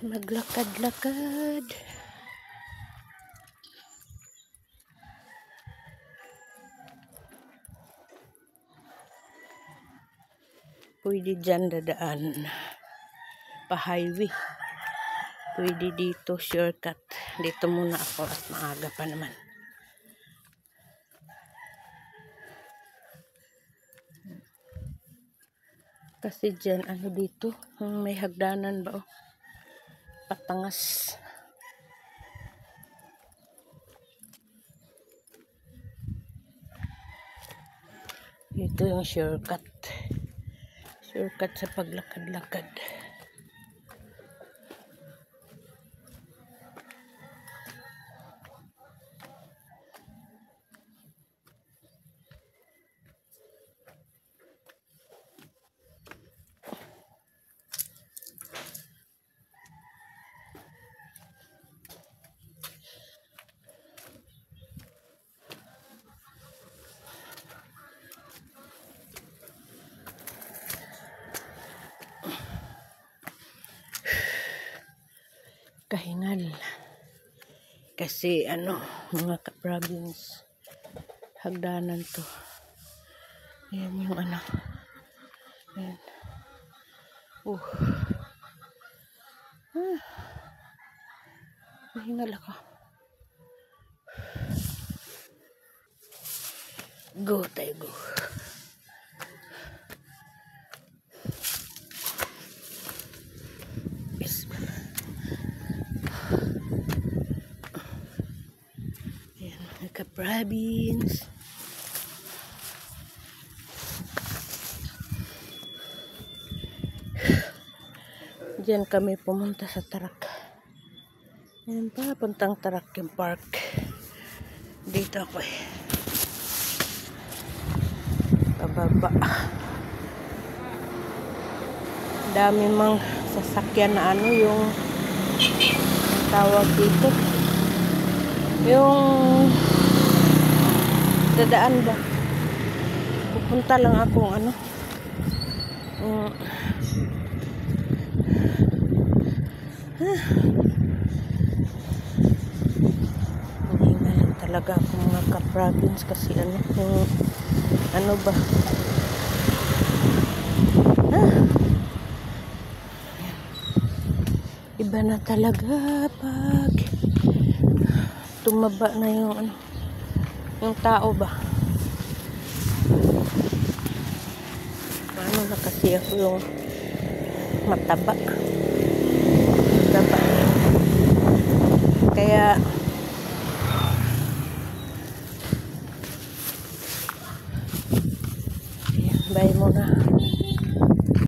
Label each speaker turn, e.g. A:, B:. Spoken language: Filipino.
A: Maglakad-lakad. Pwede dyan dadaan. Pa-highway. Pwede dito shortcut. Dito muna ako at maaga pa naman. Kasi dyan, ano dito? May hagdanan ba? Oh? Patangas. Ito yung shortcut. Shortcut sa paglakad-lakad. Kahingal. Kasi ano, mga ka-province, hagdanan to. Ayan yung ano. Ayan. Kahingal ako. Go tayo, go. Ka-province. Diyan kami pumunta sa Tarak. Ayan pa, puntang Tarak yung park. Dito ako eh. Pababa. Dami mang sasakyan na ano yung tawag dito. Yung dadaan ba? Pupunta lang akong ano. Hindi na lang talaga ako mga ka-province kasi ano yung ano ba? Iba na talaga pag tumaba na yung ano, yung tao ba? Ano na kasi ako yung mataba. Kaya bye muna.